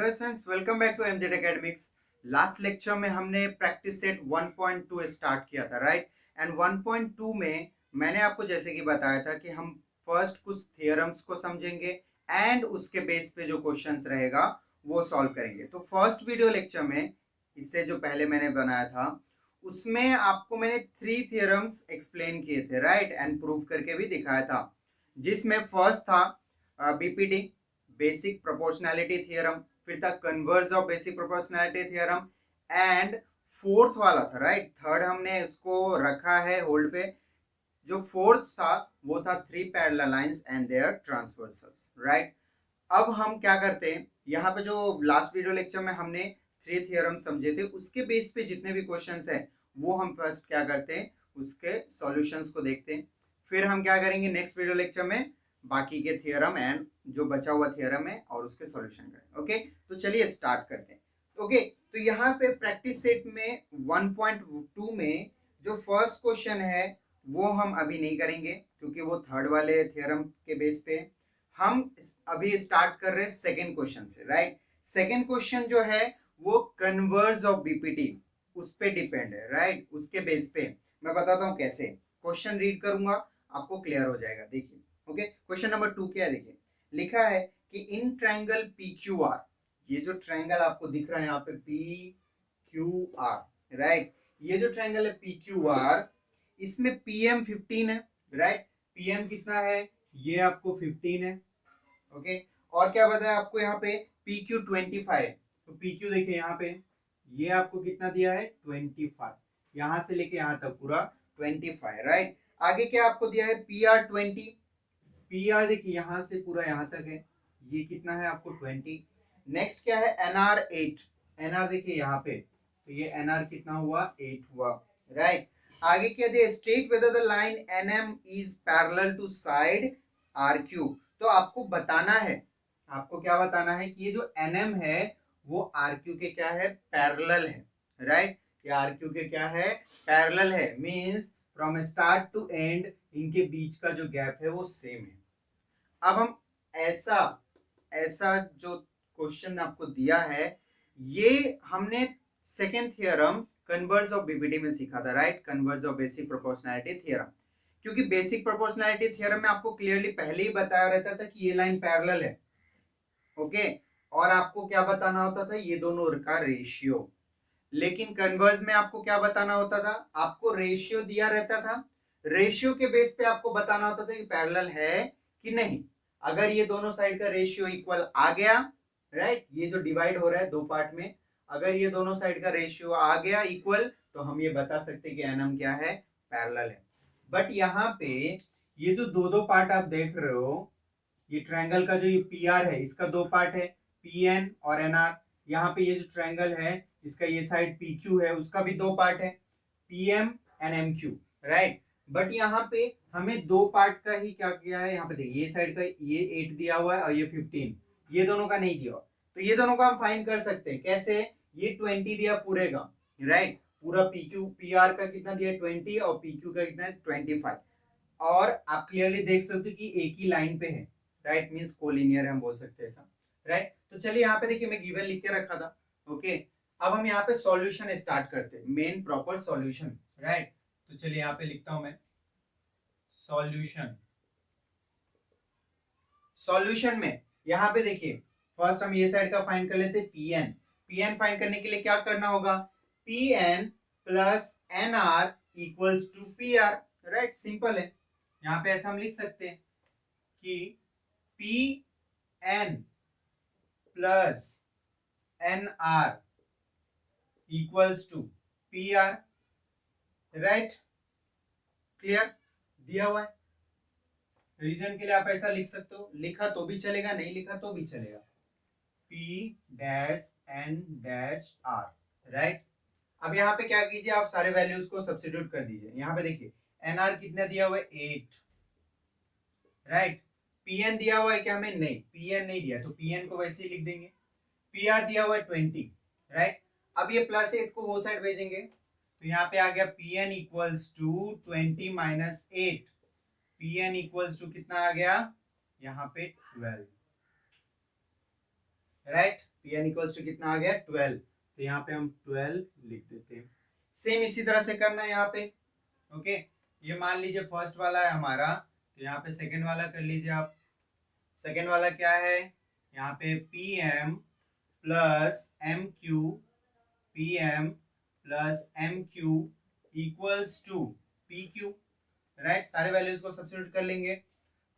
Hello students, welcome back to MZ academics. Last lecture में हमने practice set 1.2 start किया था, राइट। एंड 1.2 में मैंने आपको जैसे कि बताया था कि हम फर्स्ट कुछ थियरम्स को समझेंगे एंड उसके बेस पे जो क्वेश्चंस रहेगा वो सॉल्व करेंगे। तो फर्स्ट वीडियो लेक्चर में, इससे जो पहले मैंने बनाया था, उसमें आपको मैंने 3 थियरम्स एक्सप्लेन किए थे, राइट, एंड प्रूव करके भी दिखाया था। जिसमें फर्स्ट था बीपीटी, बेसिक प्रोपोर्शनैलिटी थियरम, फिर था converse of basic proportionality theorem, and fourth वाला था, राइट, थर्ड हमने इसको रखा है होल्ड पे। जो फोर्थ था वो था three parallel lines and their transversals, right. अब हम क्या करते हैं, यहाँ पे जो लास्ट वीडियो लेक्चर में हमने 3 थियरम समझे थे, उसके बेस पे जितने भी क्वेश्चंस हैं वो हम फर्स्ट क्या करते हैं, उसके सॉल्यूशंस को देखते हैं। फिर हम क्या करेंगे नेक्स्ट वीडियो लेक्चर में, बाकी के थियरम एंड जो बचा हुआ थियरम है और उसके सॉल्यूशन करेंगे। ओके, तो चलिए स्टार्ट करते हैं। ओके, तो यहाँ पे प्रैक्टिस सेट में 1.2 में जो फर्स्ट क्वेश्चन है वो हम अभी नहीं करेंगे क्योंकि वो थर्ड वाले थियरम के बेस पे। हम अभी स्टार्ट कर रहे हैं सेकेंड क्वेश्चन से, राइट। सेकेंड क्वेश्चन जो है वो कन्वर्स ऑफ बीपीटी, उस पे डिपेंड है, राइट, उसके बेस पे मैं बताता हूँ कैसे। क्वेश्चन रीड करूंगा, आपको क्लियर हो जाएगा। देखिए, ओके, क्वेश्चन नंबर 2 क्या है, देखिए लिखा है कि in triangle P Q R, ये जो ट्रायंगल आपको दिख रहा है यहाँ पे पी क्यू आर, राइट, ये जो ट्रायंगल है पी क्यू आर, इसमें पीएम 15 है, राइट। पीएम कितना है, ये आपको 15 है। ओके, और क्या बताया आपको यहाँ पे, पी क्यू 25। तो पी क्यू देखिए यहाँ पे, ये आपको कितना दिया है 25, यहां से लेके यहां तक पूरा 25, राइट। आगे क्या आपको दिया है, पी आर 20। पी आर देखिए यहां से पूरा यहां तक है, ये कितना है आपको 20। नेक्स्ट क्या है, एन आर 8। एन आर देखिए यहाँ पे, तो ये एन आर कितना हुआ, 8 हुआ, राइट। आगे क्या दिया, state whether the line N M is parallel to side R Q. तो आपको बताना है, आपको क्या बताना है कि ये जो एन एम है वो आर क्यू के क्या है, पैरेलल है, राइट। ये आर क्यू के क्या है, पैरेलल है, means from start to end इनके बीच का जो गैप है वो सेम है। अब हम ऐसा ऐसा जो क्वेश्चन आपको दिया है, ये हमने second theorem converse of BPT में सीखा था, right, converse of basic proportionality theorem. क्योंकि बेसिक प्रोपोर्शनैलिटी थ्योरम में आपको क्लियरली पहले ही बताया रहता था कि ये लाइन पैरेलल है, ओके, और आपको क्या बताना होता था, ये दोनों का रेशियो। लेकिन कन्वर्स में आपको क्या बताना होता था, आपको रेशियो दिया रहता था, रेशियो के बेस पे आपको बताना होता था कि पैरेलल है कि नहीं। अगर ये दोनों साइड का रेशियो इक्वल आ गया, राइट, ये जो डिवाइड हो रहा है दो पार्ट में, अगर ये दोनों साइड का रेशियो आ गया इक्वल, तो हम ये बता सकते कि एनएम क्या है, पैरेलल है। बट यहाँ पे ये जो दो दो पार्ट आप देख रहे हो, ये ट्रायंगल का जो ये पी आर है इसका दो पार्ट है, पी एन और एन आर। यहाँ पे ये जो ट्रायंगल है इसका ये साइड पी क्यू है, उसका भी दो पार्ट है, P M and M Q, right. But यहाँ पे हमें दो पार्ट का ही क्या किया है, यहाँ पे देखिए ये साइड का ये 8 दिया हुआ है और ये 15, ये दोनों का नहीं दिया। तो ये दोनों का हम फाइंड कर सकते हैं कैसे, ये 20 दिया पूरे का, राइट, पूरा पी क्यू पी आर का कितना दिया 20 और पी क्यू का कितना है 25। और आप क्लियरली देख सकते हो कि एक ही लाइन पे है, राइट, मींस कोलिनियर है, हम बोल सकते हैं ऐसा, राइट। तो चलिए यहाँ पे देखिए मैं गिवन लिख के रखा था, ओके। अब हम यहाँ पे सॉल्यूशन स्टार्ट करते हैं, मेन प्रॉपर सॉल्यूशन, राइट। तो चलिए यहाँ पे लिखता हूं मैं सॉल्यूशन। सॉल्यूशन में यहाँ पे देखिए फर्स्ट हम ये साइड का फाइंड कर लेते हैं पीएन। पीएन फाइंड करने के लिए क्या करना होगा, PN plus N R equals to P R, right, simple है। यहाँ पे ऐसा हम लिख सकते हैं कि P N plus N R equals to P R, right, clear, दिया हुआ है। रीजन के लिए आप ऐसा लिख सकते हो, लिखा तो भी चलेगा, नहीं लिखा तो भी चलेगा, P dash N dash R, right. अब यहाँ पे क्या कीजिए, आप सारे वैल्यूज को सब्स्टिट्यूट कर दीजिए। यहाँ पे देखिए एन आर कितना दिया हुआ है 8, राइट। पीएन दिया हुआ है क्या हमें, नहीं, पीएन नहीं दिया, तो पीएन को वैसे ही लिख देंगे। पी आर दिया हुआ है 20, राइट। अब ये +8 को वो साइड भेजेंगे, तो यहाँ पे आ गया P N equals to 20 minus 8, P N equals to कितना आ गया यहाँ पे 12, right. P N equals to कितना आ गया 12, तो यहाँ पे हम 12 लिख देते हैं। सेम इसी तरह से करना है यहाँ पे। ओके, ये मान लीजिए फर्स्ट वाला है हमारा, तो यहाँ पे सेकंड वाला कर लीजिए आप। सेकंड वाला क्या है, यहाँ पे P M plus M Q, P M plus M Q equals to P Q, right. सारे वैल्यूज को सब्स्टिट्यूट कर लेंगे।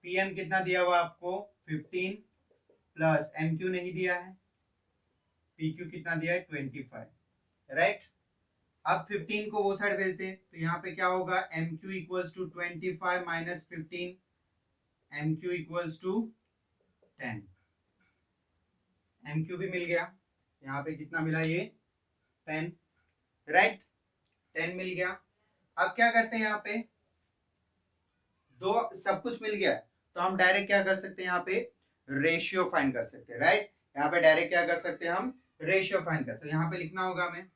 पी एम कितना दिया हुआ आपको 15 प्लस एम क्यू नहीं दिया है, पी क्यू कितना दिया है 25, राइट। अब 15 को वो साइड भेजते हैं, तो यहाँ पे क्या होगा, M Q equals to 25 minus 15, M Q equals to 10, M Q भी मिल गया। यहाँ पे कितना मिला ये 10, राइट, 10 मिल गया। अब क्या करते हैं, यहाँ पे दो सब कुछ मिल गया, तो हम डायरेक्ट क्या कर सकते हैं, यहाँ पे रेशियो फाइंड कर सकते हैं, राइट। यहाँ पे डायरेक्ट क्या कर सकते हैं हम, रेशियो फाइंड कर, तो यहाँ पे लिखना होगा हमें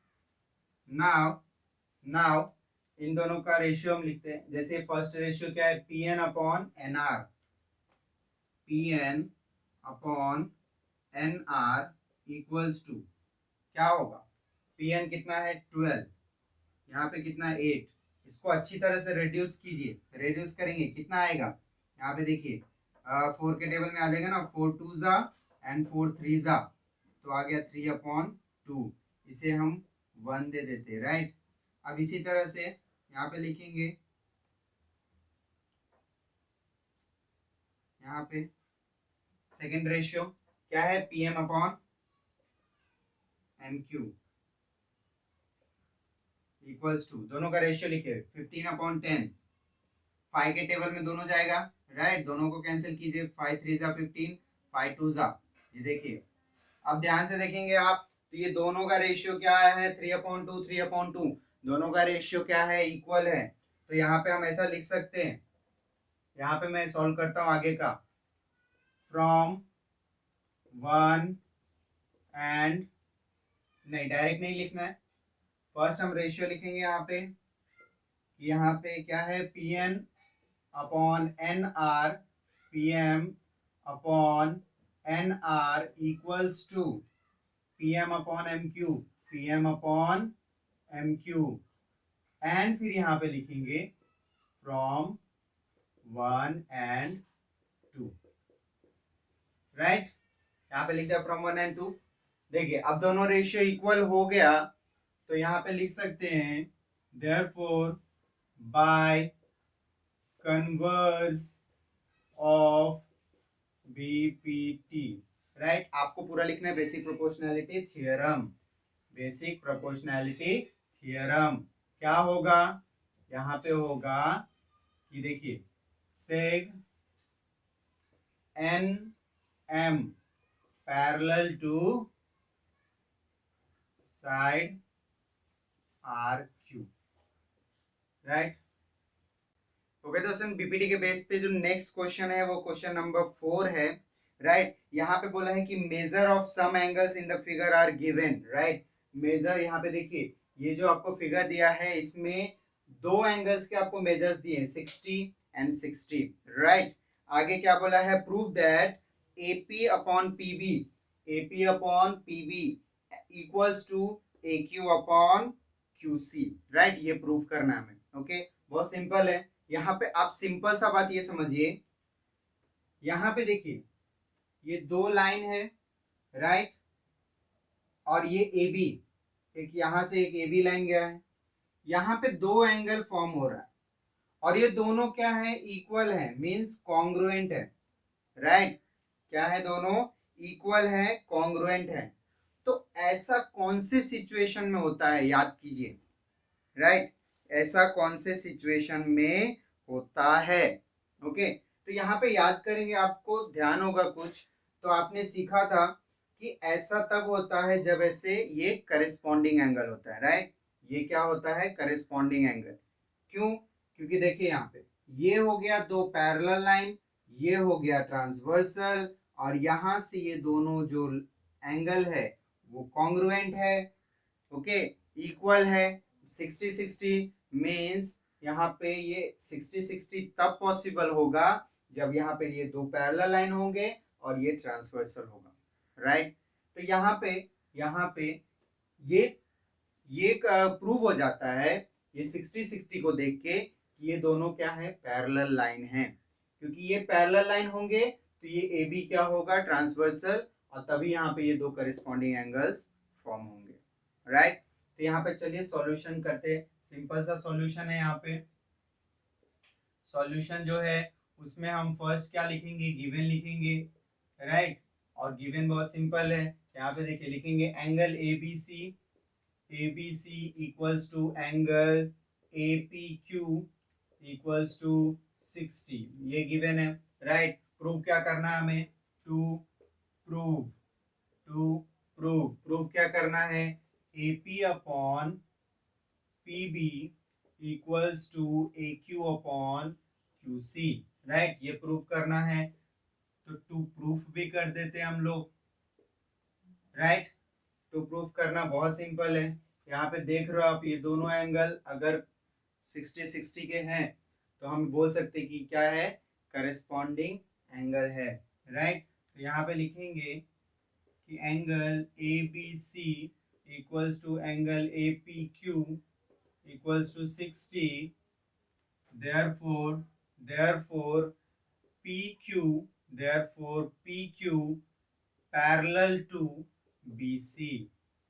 नाउ, नाउ इन दोनों का रेशियो हम लिखते हैं। जैसे फर्स्ट रेशियो क्या है, P N upon N R, P N upon N R equals to क्या होगा, पी एन कितना है 12, यहाँ पे कितना है 8। इसको अच्छी तरह से रिड्यूस कीजिए, रिड्यूस करेंगे कितना आएगा, यहाँ पे देखिए 4 के टेबल में आ जाएगा ना, 4 2 जा एंड 4 3 जा, तो आ गया 3/2, इसे हम 1 दे देते, राइट। अब इसी तरह से यहाँ पे लिखेंगे, यहाँ पे सेकेंड रेशियो क्या है, P M upon M Q equals to, दोनों का रेशियो लिखे 15/10, 5 के टेबल में दोनों जाएगा, राइट। दोनों को कैंसिल कीजिए, 5 3 जा 15, 5 2 जा, ये देखिए। अब ध्यान से देखेंगे आप, तो ये दोनों का रेशियो क्या है 3/2, 3/2, दोनों का रेशियो क्या है, इक्वल है। तो यहाँ पे हम ऐसा लिख सकते हैं, यहाँ पे मैं सॉल्व करता हूँ आगे का, फ्रॉम 1 एंड, नहीं डायरेक्ट नहीं लिखना है, फर्स्ट हम रेशियो लिखेंगे यहाँ पे, यहाँ पे क्या है, P N upon N R, P M upon N R equals to P M upon M Q, P M upon M Q, and फिर यहाँ पे लिखेंगे फ्रॉम 1 एंड 2, राइट। यहाँ पे लिखते हैं फ्रॉम 1 एंड 2। देखिए अब दोनों रेशियो इक्वल हो गया, तो यहाँ पे लिख सकते हैं therefore by converse of BPT, right. आपको पूरा लिखना है basic proportionality theorem, basic proportionality theorem. क्या होगा, यहाँ पे होगा कि देखिए seg N M parallel to side R Q, right. Okay दोस्तों, बीपीटी के बेस पे जो नेक्स्ट क्वेश्चन है वो क्वेश्चन नंबर 4 है, राइट। यहाँ पे बोला है कि measure of some angles in the figure are given, right. Measure यहाँ पे देखिए, ये जो आपको फिगर दिया है इसमें दो एंगल्स के आपको मेजर्स दिए हैं 60 एंड 60, राइट। आगे क्या बोला है, prove that AP upon PB, AP upon PB equals to AQ upon QC, right. ये प्रूव करना है हमें, ओके। बहुत सिंपल है। यहाँ पे आप सिंपल सा बात ये समझिए, यहाँ पे देखिए ये दो लाइन है, राइट, और ये AB, एक यहाँ से एक AB लाइन गया है, यहाँ पे दो एंगल फॉर्म हो रहा है, और ये दोनों क्या है, इक्वल है, मींस कॉन्ग्रुएंट है, राइट। क्या है, दोनों इक्वल है, कॉन्ग्रुएंट है। तो ऐसा कौन से सिचुएशन में होता है, याद कीजिए, राइट। ऐसा कौन से सिचुएशन में होता है, ओके। तो यहाँ पे याद करेंगे, आपको ध्यान होगा कुछ, तो आपने सीखा था कि ऐसा तब होता है जब ऐसे ये करेस्पॉन्डिंग एंगल होता है, राइट। ये क्या होता है, करेस्पॉन्डिंग एंगल। क्यों, क्योंकि देखिए यहाँ पे ये हो गया दो पैरेलल लाइन, ये हो गया ट्रांसवर्सल, और यहाँ से ये दोनों जो एंगल है वो कॉन्ग्रुएंट है, ओके, इक्वल है। 60-60 मीन्स यहाँ पे ये 60-60 तब पॉसिबल होगा जब यहाँ पे ये दो पैरेलल लाइन होंगे और ये ट्रांसवर्सल होगा, राइट। तो यहाँ पे ये प्रूव हो जाता है ये 60-60 को देख के कि ये दोनों क्या है, पैरेलल लाइन है। क्योंकि ये पैरेलल लाइन होंगे तो ये ए बी क्या होगा, ट्रांसवर्सल, और तभी यहाँ पे ये दो करिस्पॉन्डिंग एंगल्स फॉर्म होंगे, राइट। तो यहाँ पे चलिए सॉल्यूशन करते हैं। सिंपल सा सॉल्यूशन है। यहाँ पे सॉल्यूशन जो है उसमें हम फर्स्ट क्या लिखेंगे, गिवन लिखेंगे, राइट। और गिवन बहुत सिंपल है, यहाँ पे देखिए लिखेंगे angle A B C equals to angle A P Q equals to 60, ये गिवन है, राइट। प्रूव क्या करना है हमें, टू प्रूव क्या करना है, A P upon P B equals to A Q upon Q C, right. ये प्रूफ करना है तो टू प्रूफ भी कर देते हैं हम लोग, राइट। टू प्रूफ करना बहुत सिंपल है। यहाँ पे देख रहे हो आप, ये दोनों एंगल अगर 60-60 के हैं तो हम बोल सकते कि क्या है, करेस्पॉन्डिंग एंगल है, राइट। तो यहाँ पे लिखेंगे कि angle A B C equals to angle A P Q equals to 60, therefore PQ parallel to BC,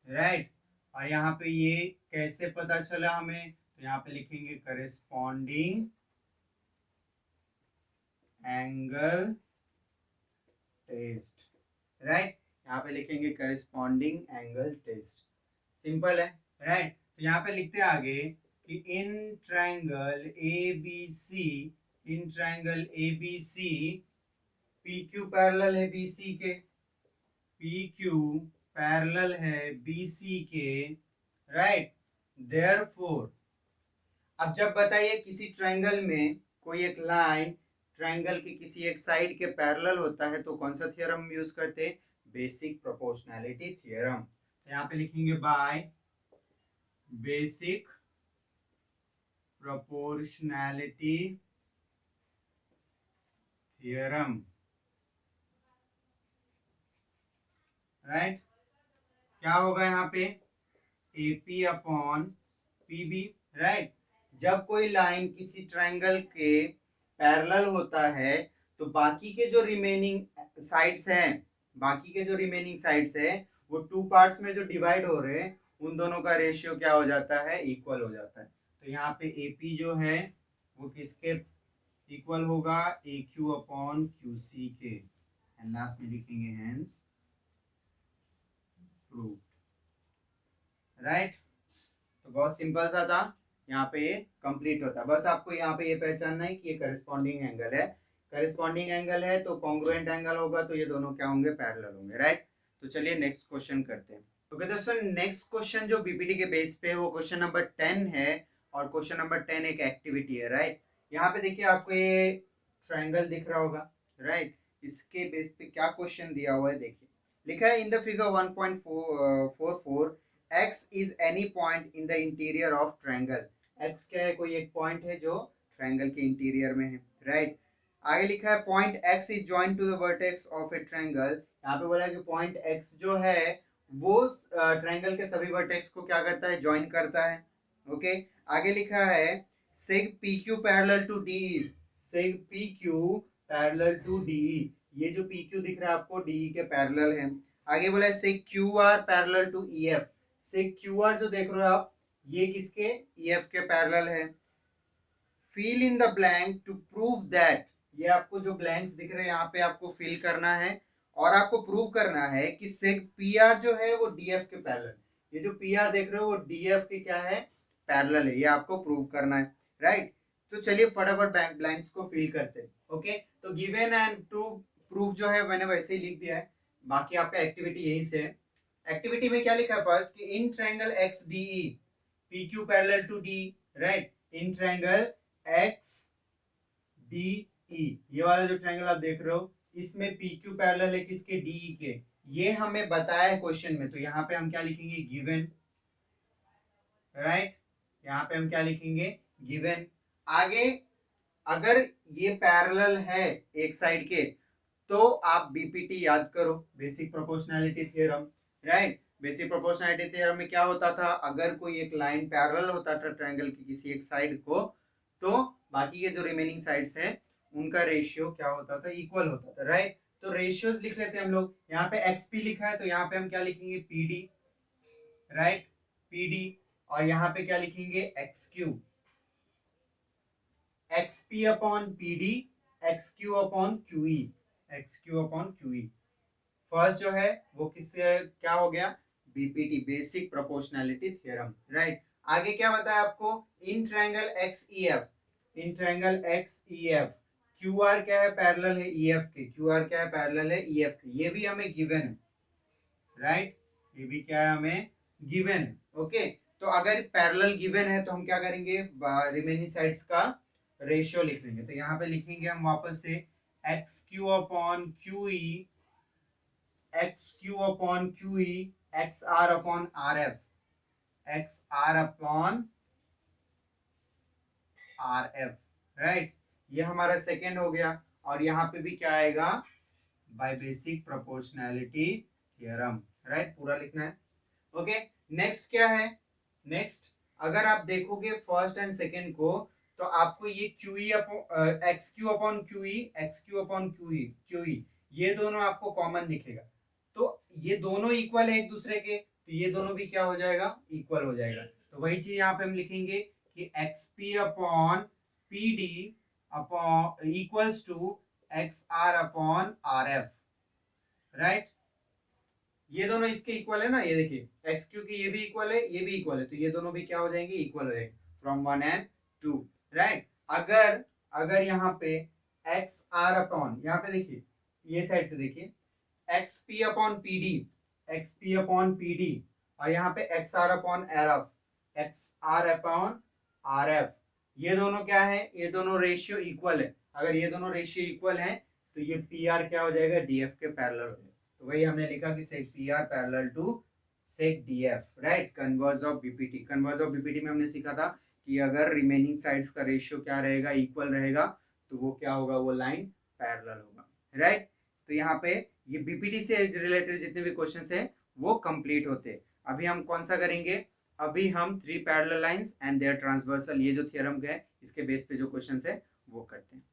right. और यहाँ पे ये कैसे पता चला हमें, तो यहाँ पे लिखेंगे करेस्पॉन्डिंग एंगल टेस्ट, राइट। यहाँ पे लिखेंगे करेस्पॉन्डिंग एंगल टेस्ट, सिंपल है, राइट। तो यहाँ पे लिखते हैं आगे कि in triangle A B C P Q parallel है बी सी के, राइट। देयरफॉर, अब जब बताइए किसी ट्रायंगल में कोई एक लाइन ट्रायंगल के किसी एक साइड के पैरेलल होता है तो कौन सा थ्योरम यूज करते हैं, बेसिक प्रोपोर्शनैलिटी थ्योरम। यहाँ पे लिखेंगे by basic proportionality theorem, right. क्या होगा यहाँ पे, AP अपॉन PB, राइट। जब कोई लाइन किसी ट्रायंगल के पैरेलल होता है तो बाकी के जो रिमेनिंग साइड्स हैं वो टू पार्ट्स में जो डिवाइड हो रहे हैं उन दोनों का रेशियो क्या हो जाता है, इक्वल हो जाता है। तो यहाँ पे AP जो है वो किसके इक्वल होगा, AQ अपॉन QC के, एंड लास्ट में लिखेंगे हेंस प्रूव्ड, राइट। तो बहुत सिंपल सा था, यहाँ पे ये कंप्लीट होता है। बस आपको यहाँ पे ये पहचानना है कि ये करेस्पॉन्डिंग एंगल है तो कॉन्ग्रुएंट एंगल होगा तो ये दोनों क्या होंगे, पैरेलल होंगे, राइट। तो चलिए नेक्स्ट क्वेश्चन करते हैं। ओके दोस्तों, नेक्स्ट क्वेश्चन जो बीपीटी के बेस पे वो क्वेश्चन नंबर 10 है, और क्वेश्चन नंबर 10 एक एक्टिविटी है, राइट। यहाँ पे देखिए आपको ये ट्रायंगल दिख रहा होगा, राइट। इसके बेस पे क्या क्वेश्चन दिया हुआ है, देखिए लिखा है इन the figure 1.44 x is any point in the interior of triangle. x क्या है, कोई एक पॉइंट है जो ट्रायंगल के इंटीरियर में है, राइट। आगे लिखा है point x is joint to the vertex of a triangle. यहाँ पे बोला है कि पॉइंट x जो है वो ट्रायंगल के सभी वर्टेक्स को क्या करता है, ज्वाइन करता है, ओके। आगे लिखा है seg PQ parallel to DE, ये जो PQ दिख रहा है आपको DE के पैरेलल है। आगे बोला है seg QR parallel to EF, seg QR जो देख रहे हो आप ये किसके, EF के पैरेलल है। Fill in the blank to prove that, ये आपको जो ब्लैंक्स दिख रहे हैं यहाँ पे आपको फिल करना है और आपको प्रूव करना है कि सेग PR जो है वो DF के पैरेलल, ये जो PR देख रहे हो वो DF के क्या है, पैरेलल है, ये आपको प्रूव करना है, राइट। तो चलिए फटाफट ब्लैंक्स को फिल करते हैं, ओके। तो गिवन एंड टू प्रूफ जो है मैंने वैसे ही लिख दिया है, बाकी आपका एक्टिविटी यही से है। एक्टिविटी में क्या लिखा है फर्स्ट कि in triangle XDE PQ parallel to D, right. In triangle XDE, ये वाला जो ट्रायंगल आप देख रहे हो इसमें PQ पैरेलल है किसके, DE के, ये हमें बताया है क्वेश्चन में। तो यहाँ पे हम क्या लिखेंगे, गिवन, राइट। यहाँ पे हम क्या लिखेंगे, गिवन। आगे अगर ये पैरेलल है एक साइड के तो आप बीपीटी याद करो, basic proportionality theorem, right. Basic proportionality theorem में क्या होता था, अगर कोई एक लाइन पैरेलल होता था ट्रायंगल की किसी एक साइड को, तो बाकी के जो रिमेनिंग साइड्स हैं उनका रेशियो क्या होता था, इक्वल होता था, राइट। तो रेशियोज लिख लेते हैं हम लोग। यहाँ पे एक्सपी लिखा है तो यहाँ पे हम क्या लिखेंगे, पीडी, राइट, पीडी। और यहाँ पे क्या लिखेंगे, x Q, XP upon PD, x Q upon QE, x Q upon QE. First जो है वो किससे क्या हो गया, BPT, basic proportionality theorem, right. आगे क्या बताया आपको, in triangle x E F, in triangle x E F Q R क्या है, पैरेलल है ई एफ के, क्यू आर क्या है, पैरेलल है ई एफ के, ये भी हमें गिवन है, राइट, ये भी क्या है, हमें गिवन है, ओके। तो अगर पैरेलल गिवन है तो हम क्या करेंगे, रिमेनिंग साइड्स का रेशियो लिख लेंगे। तो यहाँ पे लिखेंगे हम वापस से X Q upon Q E, X Q upon Q E, X R upon R F, X R upon R F, right. ये हमारा सेकेंड हो गया। और यहाँ पे भी क्या आएगा, by basic proportionality theorem, right, पूरा लिखना है, ओके। नेक्स्ट क्या है, नेक्स्ट अगर आप देखोगे फर्स्ट एंड सेकेंड को, तो आपको ये Q E upon x Q upon Q E, X Q upon Q ई, ये दोनों आपको कॉमन दिखेगा। तो ये दोनों इक्वल है एक दूसरे के, तो ये दोनों भी क्या हो जाएगा, इक्वल हो जाएगा। तो वही चीज यहाँ पे हम लिखेंगे कि X P upon P D upon equals to X R upon R F, right. ये दोनों इसके इक्वल है ना, ये देखिए एक्स क्यू की ये भी इक्वल है, ये भी इक्वल है, तो ये दोनों भी क्या हो जाएंगे, इक्वल हो जाएंगे फ्रॉम 1 एंड 2, राइट। अगर अगर यहाँ पे एक्स आर अपॉन, यहाँ पे देखिए ये साइड से देखिए, X P upon P D, X P upon P D, और यहाँ पे X R upon R F, X R upon R F, ये दोनों क्या है, ये दोनों रेशियो इक्वल है। अगर ये दोनों रेशियो इक्वल है तो ये पी आर क्या हो जाएगा, डी एफ के पैरेलल हो जाएगा। तो वही हमने लिखा कि seg P R parallel to seg D F, right. Converse of BPT, converse of BPT में हमने सीखा था कि अगर रिमेनिंग साइड्स का रेशियो क्या रहेगा, इक्वल रहेगा, तो वो क्या होगा, वो लाइन पैरेलल होगा, राइट। तो यहाँ पे ये बीपीटी से रिलेटेड जितने भी क्वेश्चंस हैं वो कंप्लीट होते हैं। अभी हम कौन सा करेंगे, अभी हम three parallel lines and their transversal, ये जो थ्योरम है इसके बेस पे जो क्वेश्चंस है वो करते हैं।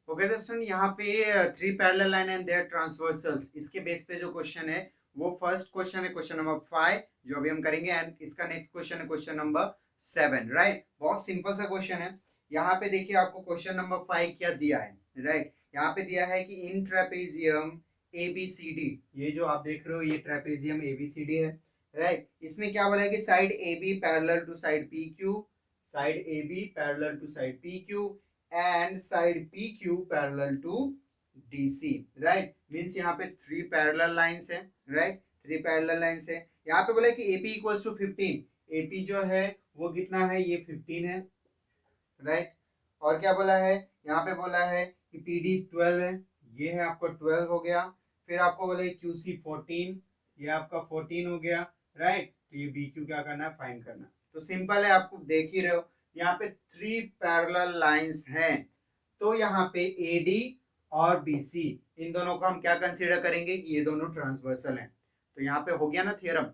ओके दोस्तों, यहाँ पे three parallel line and their transversals, इसके बेस पे जो क्वेश्चन है वो फर्स्ट क्वेश्चन है क्वेश्चन नंबर 5 जो अभी हम करेंगे, एंड इसका नेक्स्ट क्वेश्चन है क्वेश्चन नंबर 7, राइट। बहुत सिंपल सा क्वेश्चन है। यहाँ पे देखिए आपको क्वेश्चन नंबर 5 क्या दिया है, राइट। यहाँ पे दिया है कि इन ट्रेपेजियम ABCD, ये जो आप देख रहे हो ये ट्रेपेजियम ABCD है, राइट। इसमें क्या बोला है कि side AB parallel to side PQ, side AB parallel to side PQ and side PQ parallel to DC, right, means यहाँ पे थ्री पैरेलल लाइंस है, राइट, थ्री पैरेलल लाइंस है। यहाँ पे बोला है कि AP इक्वल्स टू 15, AP जो है वो कितना है, ये 15 है, राइट। और क्या बोला है, यहाँ पे बोला है कि PD 12 है, ये है आपको 12 हो गया। फिर आपको बोला है QC 14, ये आपका 14 हो गया, राइट। तो ये BQ क्या करना है, फाइंड करना। तो सिंपल है, आपको देख ही रहे हो यहाँ पे थ्री पैरेलल लाइंस हैं, तो यहाँ पे AD और BC इन दोनों को हम क्या कंसीडर करेंगे कि ये दोनों ट्रांसवर्सल हैं। तो यहाँ पे हो गया ना theorem,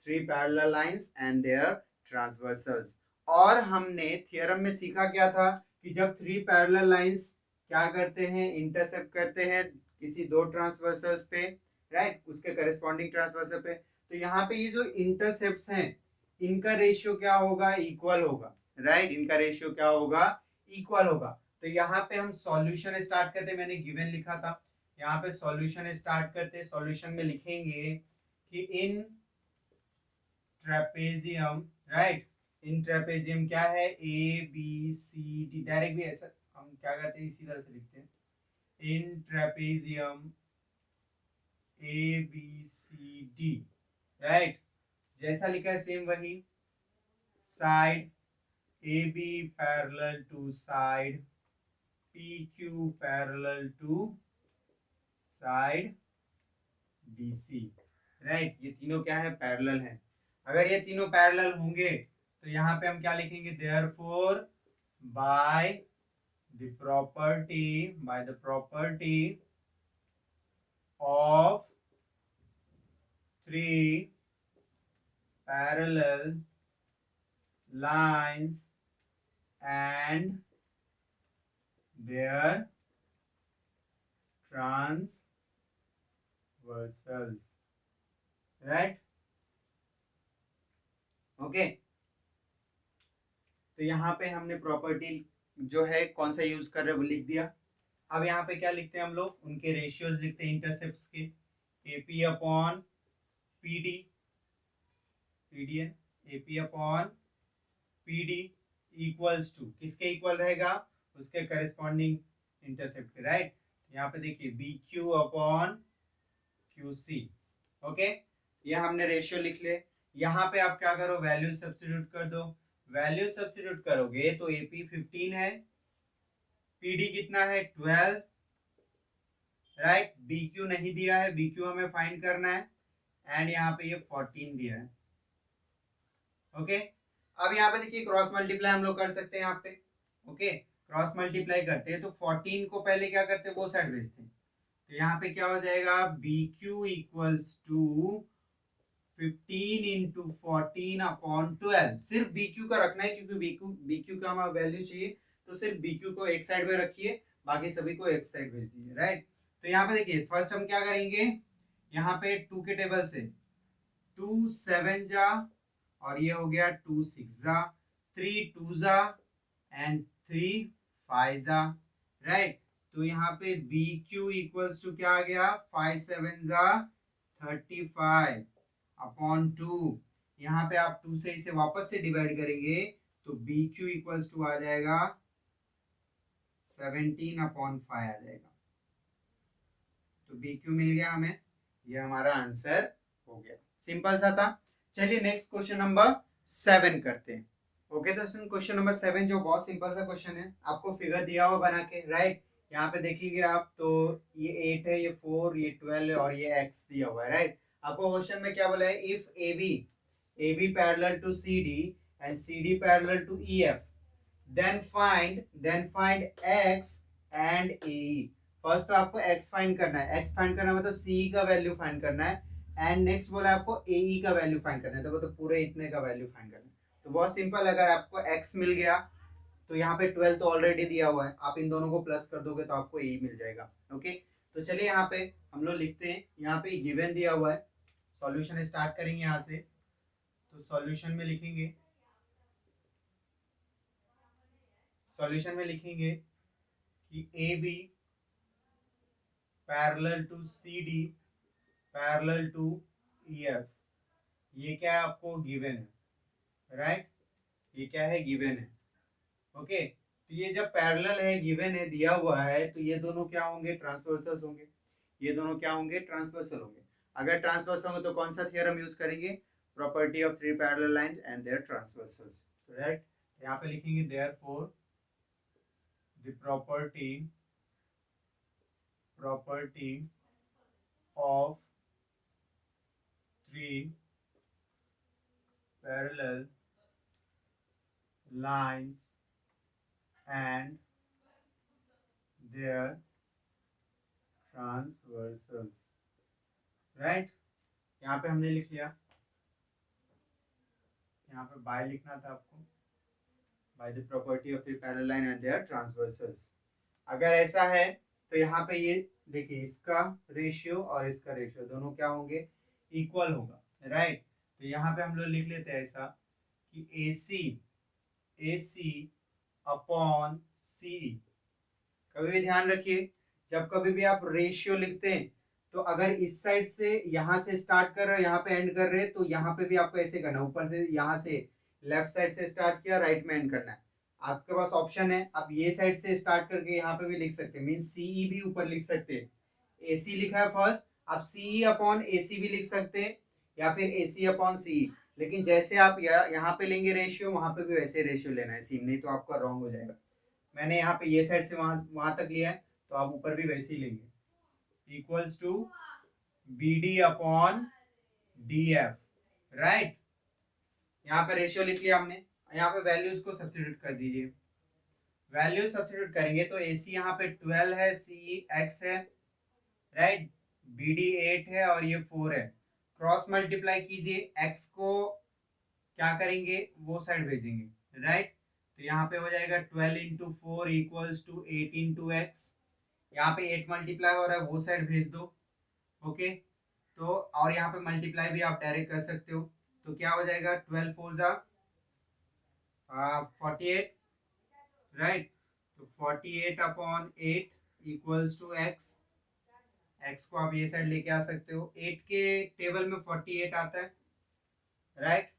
three parallel lines and their transversals. और हमने थ्योरम में सीखा क्या था कि जब थ्री पैरेलल लाइंस क्या करते हैं, इंटरसेप्ट करते हैं किसी दो ट्रांसवर्सल्स पे, राइट, उसके करेस्पॉन्डिंग ट्रांसवर्सल पे, तो यहाँ पे ये जो इंटरसेप्ट्स हैं इनका रेशियो क्या होगा, इक्वल होगा, राइट, इनका रेशियो क्या होगा, इक्वल होगा। तो यहाँ पे हम सॉल्यूशन स्टार्ट करते, मैंने गिवन लिखा था, यहाँ पे सॉल्यूशन स्टार्ट करते, सॉल्यूशन में लिखेंगे कि इन ट्रेपेजियम, राइट, इन ट्रेपेजियम क्या है, ABCD, डायरेक्ट भी ऐसा हम क्या करते हैं, इसी तरह से लिखते हैं, इन ट्रेपेजियम ABCD, राइट, जैसा लिखा है सेम वही, side AB parallel to side PQ parallel to side BC, right. ये तीनों क्या है, पैरेलल हैं। अगर ये तीनों पैरेलल होंगे तो यहाँ पे हम क्या लिखेंगे, therefore by the property of three parallel lines and their transversals, right? Okay, तो यहाँ पे हमने प्रॉपर्टी जो है कौन सा यूज कर रहे हैं वो लिख दिया। अब यहाँ पे क्या लिखते हैं हम लोग, उनके रेशियोज लिखते हैं इंटरसेप्ट्स के, एपी अपॉन पीडी, पीडी है AP upon PD equals to किसके इक्वल रहेगा, उसके करस्पॉन्डिंग इंटरसेप्ट के, राइट। यहाँ पे देखिए B Q upon Q C. Okay, ये हमने रेशियो लिख ले। यहाँ पे आप क्या करो, वैल्यू सब्स्टिट्यूट कर दो। वैल्यू सब्स्टिट्यूट करोगे तो एपी 15 है, पीडी कितना है 12, राइट। बीक्यू नहीं दिया है, बीक्यू हमें फाइंड करना है, एंड यहाँ पे ये 14 दिया है। ओके, अब यहाँ पे देखिए क्रॉस मल्टीप्लाई हम लोग कर सकते हैं यहाँ पे। ओके, क्रॉस मल्टीप्लाई करते हैं तो 14 को पहले क्या करते हैं, वो साइड भेजते हैं, तो यहाँ पे क्या हो जाएगा, B Q equals to 15 into 14 upon 12। सिर्फ बी क्यू का रखना है क्योंकि बी क्यू का हमारा वैल्यू चाहिए, तो सिर्फ बी क्यू को एक साइड में रखिए, बाकी सभी को एक साइड भेज दीजिए, राइट। तो यहाँ पे देखिए फर्स्ट हम क्या करेंगे, यहाँ पे 2 के टेबल से 2 7 जा, और ये हो गया 2 6 जा, 3 2 जा एंड 3 5 जा, राइट। तो यहाँ पे बी क्यू इक्वल्स टू क्या आ गया, 5 7 जा 35 अपॉन 2। यहाँ पे आप 2 से इसे वापस से डिवाइड करेंगे तो बी क्यू इक्वल्स टू आ जाएगा 17 अपॉन 5 आ जाएगा। तो बी क्यू मिल गया हमें, ये हमारा आंसर हो गया, सिंपल सा था। चलिए नेक्स्ट क्वेश्चन नंबर 7 करते हैं। ओके, तो क्वेश्चन नंबर 7 जो बहुत सिंपल सा क्वेश्चन है, आपको फिगर दिया हुआ बना के, राइट। यहाँ पे देखिए आप, तो ये 8 है, ये 4, ये 12 है, और ये x दिया हुआ है, राइट। आपको क्वेश्चन में क्या बोला है, if A B parallel to C D and C D parallel to E F, then find x and A. First तो आपको x फाइंड करना है, x फाइंड करना मतलब सी का वैल्यू फाइंड करना है, एंड नेक्स्ट बोला आपको ए का वैल्यू फाइंड करना है, तो मतलब पूरे इतने का वैल्यू फाइंड करना है। तो बहुत सिंपल, अगर आपको x मिल गया तो यहाँ पे 12 तो ऑलरेडी दिया हुआ है, आप इन दोनों को प्लस कर दोगे तो आपको ए मिल जाएगा। ओके, तो चलिए यहाँ पे हम लोग लिखते हैं, यहाँ पे गिवन दिया हुआ है, सॉल्यूशन स्टार्ट करेंगे यहाँ से। तो सॉल्यूशन में लिखेंगे, कि A B parallel to C D parallel to E F, ये क्या है आपको गिवन है, राइट। ये क्या है, गिवन है। ओके, तो ये जब पैरेलल है, गिवन है, दिया हुआ है, तो ये दोनों क्या होंगे, ट्रांसवर्सल होंगे। ये दोनों क्या होंगे, ट्रांसवर्सल होंगे। अगर ट्रांसवर्सल होंगे तो कौन सा थ्योरम यूज करेंगे, property of three parallel lines and their transversals, right. यहाँ पे लिखेंगे therefore the property of three parallel lines and their transversals, right। यहाँ पे हमने लिख लिया, यहाँ पे बाय लिखना था आपको, by the property of three parallel line and their transversals. अगर ऐसा है तो यहाँ पे ये देखिए, इसका रेशियो और इसका रेशियो दोनों क्या होंगे, इक्वल होगा, राइट। तो यहाँ पे हम लोग लिख लेते हैं ऐसा कि ए सी अपॉन सी डी। कभी भी ध्यान रखिए, जब कभी भी आप रेशियो लिखते हैं तो अगर इस साइड से यहाँ से स्टार्ट कर रहे हो, यहाँ पे एंड कर रहे हैं, तो यहाँ पे भी आपको ऐसे करना है, ऊपर से यहाँ से लेफ्ट साइड से स्टार्ट किया, राइट में एंड करना है। आपके पास ऑप्शन है, आप ये साइड से स्टार्ट करके यहाँ पे भी लिख सकते हैं, मीन सीई भी ऊपर लिख सकते हैं। एसी लिखा है फर्स्ट, आप सीई अपॉन एसी भी लिख सकते हैं, या फिर एसी अपॉन सीई। लेकिन जैसे आप यहाँ पे लेंगे रेशियो, वहां पे भी वैसे रेशियो लेना है सीम, नहीं तो आपका रॉन्ग हो जाएगा। मैंने यहाँ पे ये साइड से वहां तक लिया है, तो आप ऊपर भी वैसे ही लेंगे, equals to B D upon D F, right. यहाँ पे रेशियो लिख लिया हमने, यहाँ पे वैल्यूज को सब्स्टिट्यूट कर दीजिए। वैल्यू सब्स्टिट्यूट करेंगे तो AC यहाँ पे 12 है, सी एक्स है, राइट। बी डी 8 है और ये 4 है, क्रॉस मल्टीप्लाई कीजिए, एक्स को क्या करेंगे, वो साइड भेजेंगे, राइट। तो यहाँ पे हो जाएगा 12 into 4 equals to 8 into x, यहाँ पे 8 मल्टीप्लाई हो रहा है, वो साइड भेज दो, ओके। तो और यहाँ पे मल्टीप्लाई भी आप डायरेक्ट कर सकते हो, तो क्या हो जाएगा 12 फोर जा 48, राइट। तो 48 upon 8 equals to x, x को आप ये साइड लेके आ सकते हो, 8 के टेबल में 48 आता है, राइट।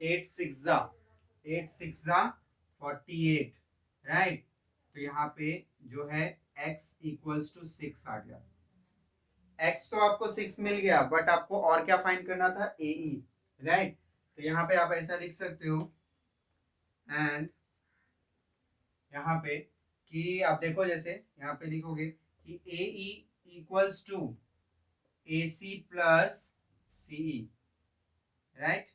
8 6 जा 48, राइट। तो यहाँ पे जो है x इक्वल्स टू 6 आ गया, x तो आपको 6 मिल गया, बट आपको और क्या फाइंड करना था, ए ई, राइट। तो यहाँ पे आप ऐसा लिख सकते हो, एंड यहाँ पे कि आप देखो, जैसे यहाँ पे लिखोगे कि A E equals to A C plus C, right,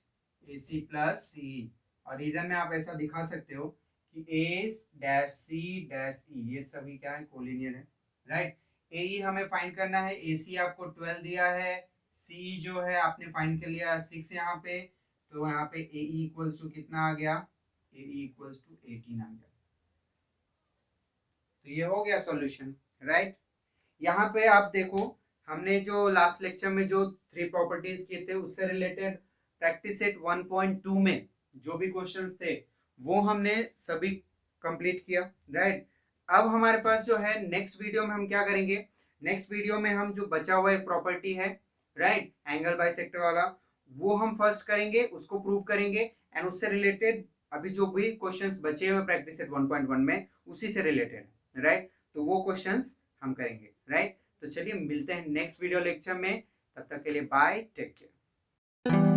A C plus C. और रीजन में आप ऐसा दिखा सकते हो कि ए डैश सी डैश ई, ये सभी क्या है, कोलिनियर है, राइट। ए ई हमें फाइंड करना है, ए सी आपको 12 दिया है, सी जो है आपने फाइंड कर लिया 6 यहाँ पे, तो यहाँ पे ए ई इक्वल्स टू कितना आ गया, ए ई इक्वल्स टू 18 आ गया। तो ये हो गया सॉल्यूशन, राइट। यहाँ पे आप देखो, हमने जो लास्ट लेक्चर में जो 3 प्रॉपर्टीज किए थे उससे रिलेटेड प्रैक्टिस सेट 1.2 में जो भी क्वेश्चंस थे वो हमने सभी कंप्लीट किया, राइट। अब हमारे पास जो है नेक्स्ट वीडियो में हम क्या करेंगे, नेक्स्ट वीडियो में हम जो बचा हुआ एक प्रॉपर्टी है, राइट, एंगल बाइसेक्टर वाला, वो हम फर्स्ट करेंगे, उसको प्रूव करेंगे, एंड उससे रिलेटेड अभी जो भी क्वेश्चंस बचे हुए प्रैक्टिस सेट 1.1 में उसी से रिलेटेड, राइट। तो वो क्वेश्चंस हम करेंगे, राइट। तो चलिए मिलते हैं नेक्स्ट वीडियो लेक्चर में, तब तक के लिए बाय, टेक केयर।